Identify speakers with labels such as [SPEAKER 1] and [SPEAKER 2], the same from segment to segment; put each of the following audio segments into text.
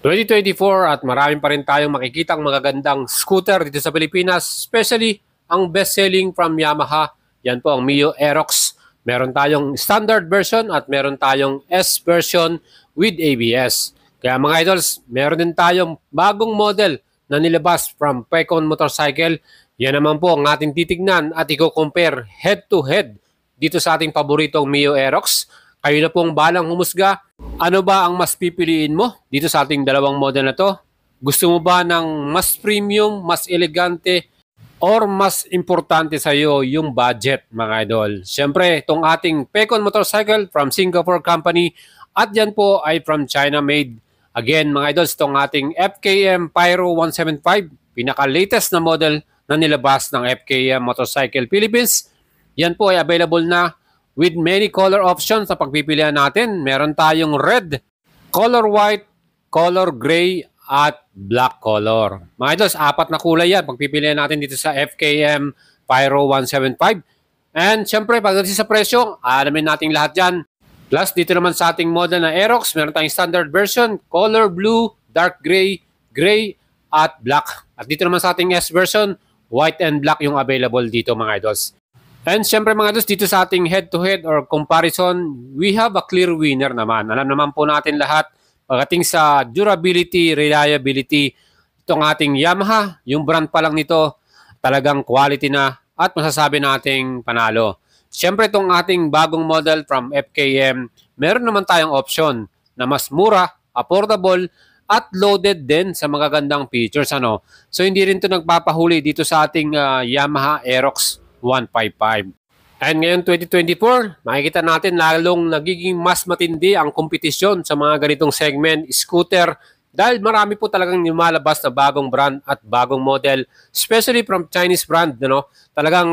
[SPEAKER 1] 2024 at maraming pa rin tayong makikitang magagandang scooter dito sa Pilipinas, especially ang best-selling from Yamaha. Yan po ang Mio Aerox. Meron tayong standard version at meron tayong S version with ABS. Kaya mga idols, meron din tayong bagong model na nilabas from Pecon Motorcycle. Yan naman po ang ating titignan at i-compare head-to-head dito sa ating paboritong Mio Aerox. Kayo na pong balang humusga. Ano ba ang mas pipiliin mo dito sa ating dalawang model na to? Gusto mo ba ng mas premium, mas elegante, or mas importante sa iyo yung budget, mga idol? Siyempre, itong ating Pecon Motorcycle from Singapore company at yan po ay from China made. Again, mga idols, itong ating FKM Pyro 175, pinaka-latest na model na nilabas ng FKM Motorcycle Philippines. Yan po ay available na with many color options sa pagpipilian natin. Meron tayong red, color white, color gray, at black color. Mga idols, 4 na kulay yan. Pagpipilian natin dito sa FKM Pyro 175. And syempre, pagdating sa presyo, alamin natin lahat yan. Plus, dito naman sa ating model na Aerox, meron tayong standard version, color blue, dark gray, gray, at black. At dito naman sa ating S version, white and black yung available dito, mga idols. And syempre mga idols, dito sa ating head-to-head or comparison, we have a clear winner naman. Alam naman po natin lahat, pagdating sa durability, reliability, itong ating Yamaha, yung brand pa lang nito, talagang quality na at masasabi nating panalo. Syempre itong ating bagong model from FKM, meron naman tayong option na mas mura, affordable, at loaded din sa magagandang features. So hindi rin ito nagpapahuli dito sa ating Yamaha Aerox 155. And ngayon 2024, makikita natin lalong nagiging mas matindi ang kompetisyon sa mga ganitong segment, scooter, dahil marami po talagang lumalabas na bagong brand at bagong model, especially from Chinese brand. Talagang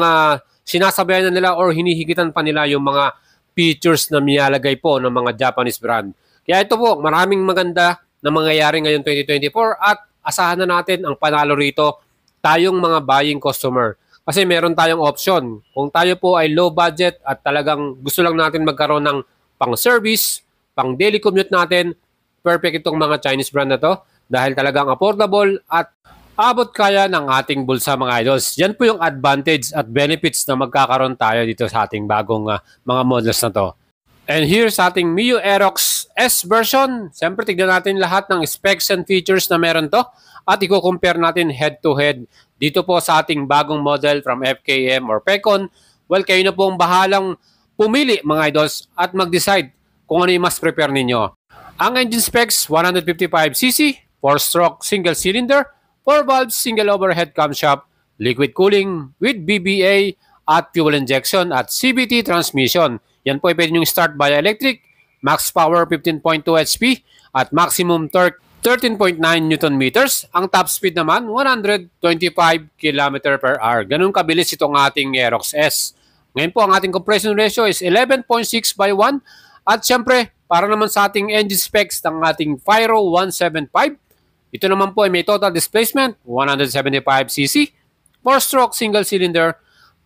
[SPEAKER 1] sinasabayan na nila or hinihigitan pa nila yung mga features na nilalagay po ng mga Japanese brand. Kaya ito po, maraming maganda na mangyayari ngayon 2024 at asahan na natin ang panalo rito tayong mga buying customer. Kasi meron tayong option. Kung tayo po ay low budget at talagang gusto lang natin magkaroon ng pang-service, pang-daily commute natin, perfect itong mga Chinese brand na to dahil talagang affordable at abot kaya ng ating bulsa, mga idols. Yan po yung advantage at benefits na magkakaroon tayo dito sa ating bagong mga models na to. And here sa ating Mio Aerox S version, siyempre tignan natin lahat ng specs and features na meron to at i-compare natin head-to-head dito po sa ating bagong model from FKM or Pecon. Well, kayo na po ang bahalang pumili, mga idols, at mag-decide kung ano yung mas prepare ninyo. Ang engine specs, 155cc, 4-stroke single cylinder, 4 valves, single overhead camshaft, liquid cooling with BBA at fuel injection at CVT transmission. Yan po ay pwede nyo start via electric, max power 15.2 HP at maximum torque 13.9 Newton meters. Ang top speed naman, 125 km per hour. Ganun kabilis itong ating Aerox S. Ngayon po, ang ating compression ratio is 11.6/1. At syempre, para naman sa ating engine specs ng ating Pyro 175, ito naman po ay may total displacement, 175cc, 4-stroke single cylinder,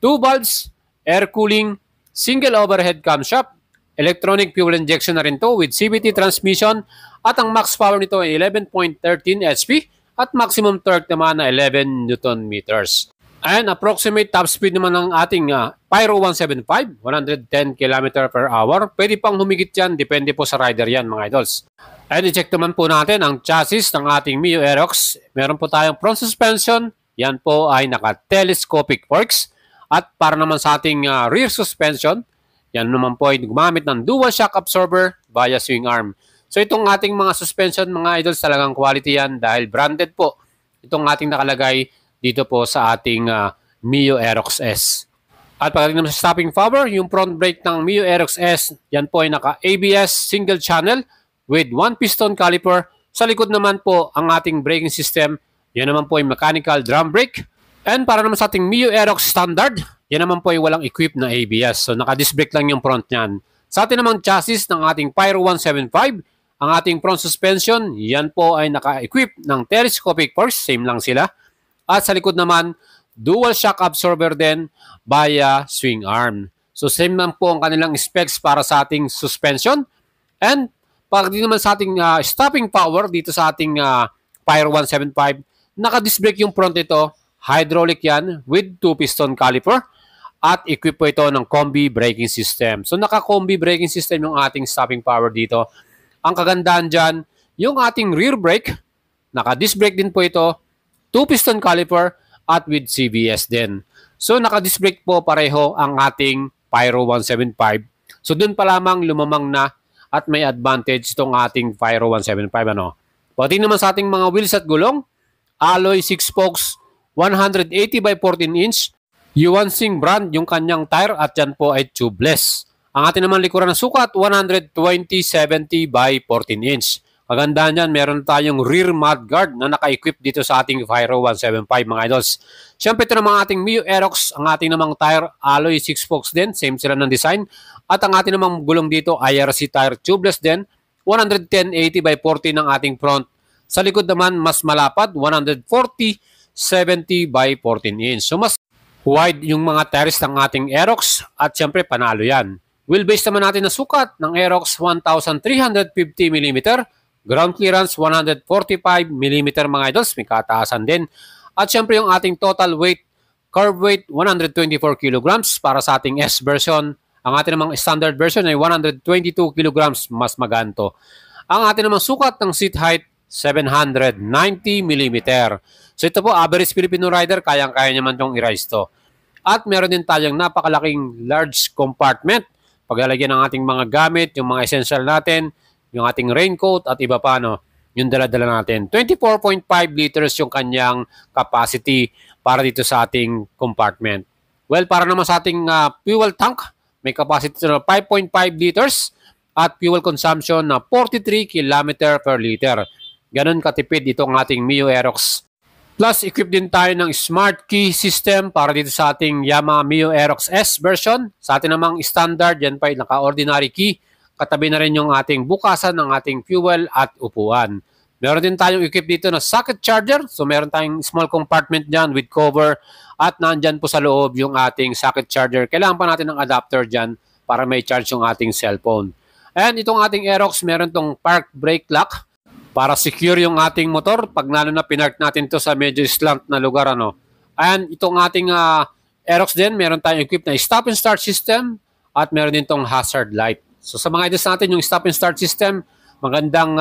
[SPEAKER 1] 2 valves, air cooling, single overhead camshaft, electronic fuel injection na rin to with CVT transmission at ang max power nito ay 11.13 HP at maximum torque naman na 11 Newton meters. And approximate top speed naman ng ating Pyro 175, 110 km per hour. Pwede pang humigit yan, depende po sa rider yan, mga idols. And i-check naman po natin ang chassis ng ating Mio Aerox. Meron po tayong front suspension, yan po ay naka-telescopic forks. At para naman sa ating rear suspension, yan naman po ay gumamit ng dual shock absorber via swing arm. So itong ating mga suspension, mga idols, talagang quality yan dahil branded po itong ating nakalagay dito po sa ating Mio Aerox S. At pagdating naman sa stopping power, yung front brake ng Mio Aerox S, yan po ay naka-ABS single channel with 1 piston caliper. Sa likod naman po ang ating braking system, yan naman po ay mechanical drum brake. And para naman sa ating Mio Aerox standard, yan naman po ay walang equipped na ABS. So naka-disc brake lang yung front niyan. Sa ating namang chassis ng ating Pyro 175, ang ating front suspension, yan po ay naka-equip ng telescopic forks, same lang sila. At sa likod naman, dual shock absorber din via swing arm. So same lang po ang kanilang specs para sa ating suspension. And Pagdating naman sa ating stopping power dito sa ating Pyro 175, naka-disc brake yung front ito, hydraulic yan with 2-piston caliper at equip po ito ng combi braking system. So naka-combi braking system yung ating stopping power dito. Ang kagandahan dyan, yung ating rear brake, naka-disc brake din po ito, 2-piston caliper at with CBS din. So naka-disc brake po pareho ang ating Pyro 175. So dun pa lamang lumamang na at may advantage itong ating Pyro 175. Pati naman sa ating mga wheels at gulong, alloy 6 spokes, 180 by 14 inch, Yuansing brand yung kanyang tire at yan po ay tubeless. Ang ating naman likuran ng sukat, 120/70 by 14 inch. Kagandahan yan, meron tayong rear mudguard na naka-equip dito sa ating Pyro 175 mga idols. Siyempre ito namang ating Mio Aerox, ang ating namang tire, alloy 6 spokes din, same sila ng design. At ang ating namang gulong dito, IRC tire, tubeless din, 110/80 by 40 ng ating front. Sa likod naman, mas malapad, 140/70 by 14 inch. So mas wide yung mga tires ng ating Aerox at siyempre panalo yan. Wheelbase naman natin na sukat ng Aerox 1,350 mm, ground clearance 145 mm mga idols, may kataasan din. At siyempre yung ating total weight, curb weight 124 kg para sa ating S version. Ang ating namang standard version ay 122 kg, mas maganto. Ang ating namang sukat ng seat height 790 mm. So ito po, average Filipino rider, kayang-kaya naman itong i-rise to. At meron din tayong napakalaking large compartment. Paglalagyan ng ating mga gamit, yung mga essential natin, yung ating raincoat at iba pa, yung dala-dala natin. 24.5 liters yung kanyang capacity para dito sa ating compartment. Well, para naman sa ating fuel tank, may capacity na 5.5 liters at fuel consumption na 43 km per liter. Ganun katipid itong ating Mio Aerox. Plus, equip din tayo ng smart key system para dito sa ating Yamaha Mio Aerox S version. Sa ating namang standard, yan pa yung naka-ordinary key. Katabi na rin yung ating bukasan ng ating fuel at upuan. Meron din tayong equip dito na socket charger. So meron tayong small compartment dyan with cover at nandyan po sa loob yung ating socket charger. Kailangan pa natin ng adapter dyan para may charge yung ating cellphone. And itong ating Aerox, meron tong park brake lock para secure yung ating motor pag lalo na pinark natin to sa medyo slant na lugar. And itong ating Aerox din, meron tayong equip na stop and start system at meron din tong hazard light. So sa mga ideas natin, yung stop and start system, magandang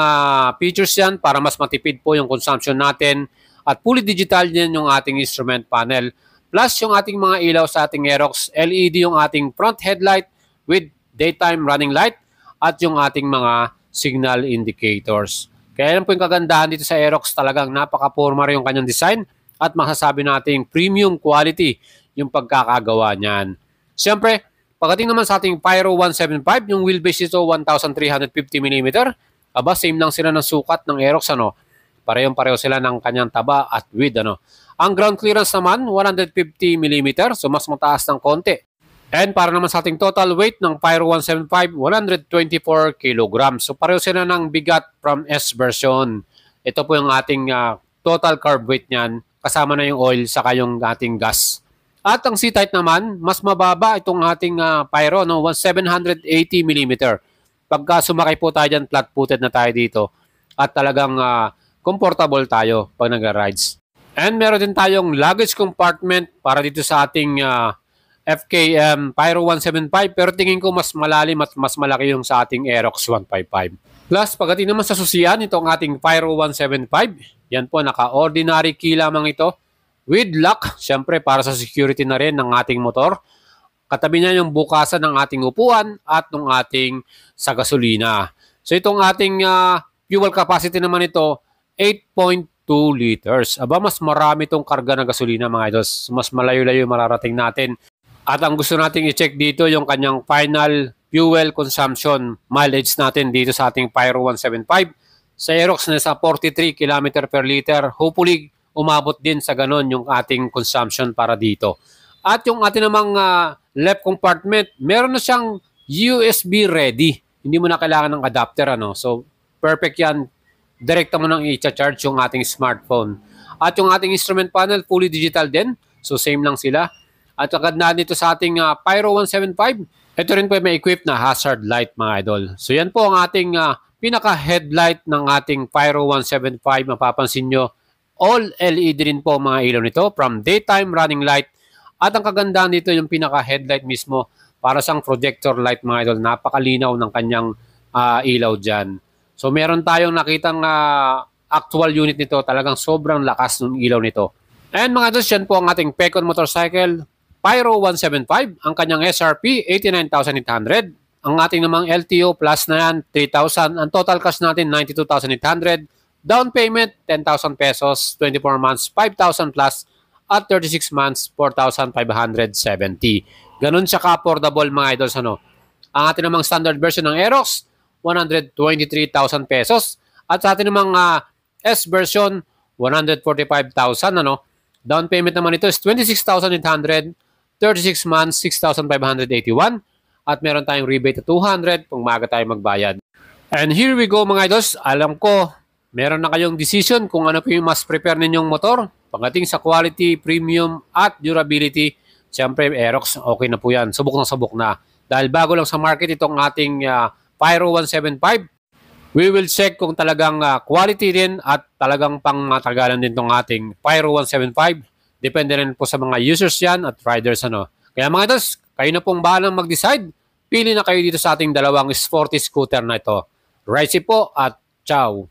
[SPEAKER 1] features yan para mas matipid po yung consumption natin at fully digital din yung ating instrument panel. Plus yung ating mga ilaw sa ating Aerox, LED yung ating front headlight with daytime running light at yung ating mga signal indicators. Kaya yan po yung kagandahan dito sa Aerox, talagang napaka-forma rin yung kanyang design at masasabi nating premium quality yung pagkakagawa niyan. Siyempre, pagdating naman sa ating Pyro 175, yung wheelbase ito 1,350 mm, aba same lang sila ng sukat ng Aerox, Parehong-pareho sila ng kanyang taba at width, Ang ground clearance naman 150 mm, so mas mataas ng konti. And para naman sa ating total weight ng Pyro 175, 124 kg. So pareho sila ng bigat from S version. Ito po yung ating total carb weight niyan, kasama na yung oil saka yung ating gas. At ang seat height naman, mas mababa itong ating Pyro, 780 mm. Pagka sumakay po tayo dyan, flat-footed na tayo dito. At talagang comfortable tayo pag nag-rides. And meron din tayong luggage compartment para dito sa ating FKM Pyro 175, pero tingin ko mas malalim at mas malaki yung sa ating Aerox 155. Plus, pagdating naman sa susian, itong ating Pyro 175, yan po, naka-ordinary key lamang ito with lock, syempre para sa security na rin ng ating motor. Katabi niya yung bukasan ng ating upuan at ng ating sa gasolina. So itong ating fuel capacity naman ito, 8.2 liters. Aba, mas marami itong karga ng gasolina mga idols. Mas malayo-layo mararating natin. At ang gusto nating i-check dito yung kanyang final fuel consumption mileage natin dito sa ating Pyro 175. Sa Aerox na sa 43 km per liter. Hopefully, umabot din sa ganon yung ating consumption para dito. At yung ating namang left compartment, meron na siyang USB ready. Hindi mo na kailangan ng adapter. So, perfect yan. Direkta mo nang i-charge yung ating smartphone. At yung ating instrument panel, fully digital din. So, same lang sila. At agad na dito sa ating Pyro 175, ito rin po may equip na hazard light mga idol. So yan po ang ating pinaka-headlight ng ating Pyro 175. Mapapansin nyo, all LED rin po mga ilaw nito from daytime running light. At ang kagandahan dito yung pinaka-headlight mismo para sang projector light mga idol. Napakalinaw ng kanyang ilaw dyan. So meron tayong nakitang actual unit nito. Talagang sobrang lakas ng ilaw nito. And mga idol, yan po ang ating Pecon Motorcycle Pyro 175. Ang kanyang SRP, 89,800. Ang ating namang LTO plus na yan, 3,000. Ang total cost natin, 92,800. Down payment, 10,000 pesos. 24 months, 5,000 plus. At 36 months, 4,570. Ganun siya ka-affordable mga idols. Ang ating namang standard version ng Aerox, 123,000 pesos. At sa ating namang S version, 145,000. Down payment naman ito is 26,800. 36 months, 6,581. At meron tayong rebate na 200 kung maaga tayo magbayad. And here we go mga idols. Alam ko, meron na kayong decision kung ano po yung mas prepare ninyong motor. Pagdating sa quality, premium, at durability, siyempre Aerox, okay na po yan. Subok na subok na. Dahil bago lang sa market itong ating Pyro 175, we will check kung talagang quality rin at talagang pang matagalan din itong ating Pyro 175. Depende rin po sa mga users yan at riders. Kaya mga idols, kayo na pong bahalang mag-decide. Pili na kayo dito sa ating dalawang sporty scooter na ito. Ride safe po at ciao!